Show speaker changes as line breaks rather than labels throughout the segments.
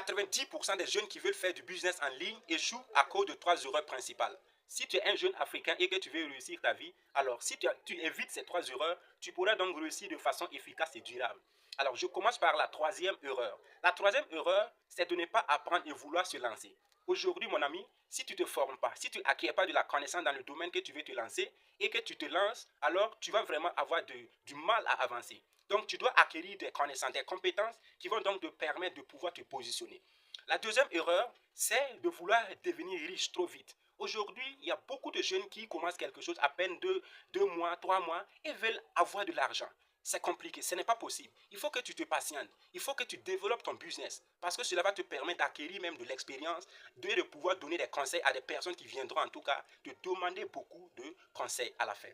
90% des jeunes qui veulent faire du business en ligne échouent à cause de 3 erreurs principales. Si tu es un jeune Africain et que tu veux réussir ta vie, alors si tu évites ces 3 erreurs, tu pourras donc réussir de façon efficace et durable. Alors je commence par la 3e erreur. La 3e erreur, c'est de ne pas apprendre et vouloir se lancer. Aujourd'hui, mon ami, si tu ne te formes pas, si tu n'acquiers pas de la connaissance dans le domaine que tu veux te lancer et que tu te lances, alors tu vas vraiment avoir du mal à avancer. Donc, tu dois acquérir des connaissances, des compétences qui vont donc te permettre de pouvoir te positionner. La 2e erreur, c'est de vouloir devenir riche trop vite. Aujourd'hui, il y a beaucoup de jeunes qui commencent quelque chose à peine 2 mois, 3 mois et veulent avoir de l'argent. C'est compliqué, ce n'est pas possible. Il faut que tu te patientes, il faut que tu développes ton business parce que cela va te permettre d'acquérir même de l'expérience, de pouvoir donner des conseils à des personnes qui viendront en tout cas te demander beaucoup de conseils à la fin.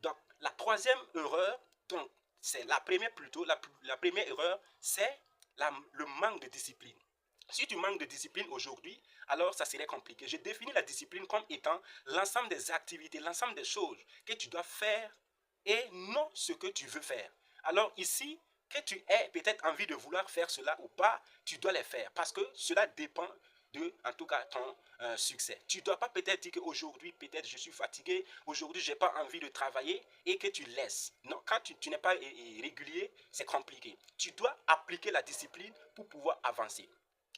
Donc, la 3e erreur, donc, c'est la première plutôt, la première erreur, c'est le manque de discipline. Si tu manques de discipline aujourd'hui, alors ça serait compliqué. Je définis la discipline comme étant l'ensemble des activités, l'ensemble des choses que tu dois faire et non ce que tu veux faire. Alors ici, que tu aies peut-être envie de vouloir faire cela ou pas, tu dois les faire parce que cela dépend de, en tout cas, ton succès. Tu ne dois pas peut-être dire qu'aujourd'hui, peut-être je suis fatigué, aujourd'hui, je n'ai pas envie de travailler et que tu laisses. Non, quand tu n'es pas régulier, c'est compliqué. Tu dois appliquer la discipline pour pouvoir avancer.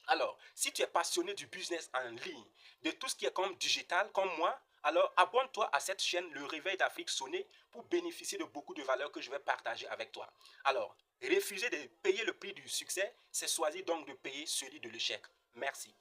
Alors, si tu es passionné du business en ligne, de tout ce qui est comme digital, comme moi, alors abonne-toi à cette chaîne Le Réveil d'Afrique Sonné pour bénéficier de beaucoup de valeurs que je vais partager avec toi. Alors, refuser de payer le prix du succès, c'est choisir donc de payer celui de l'échec. Merci.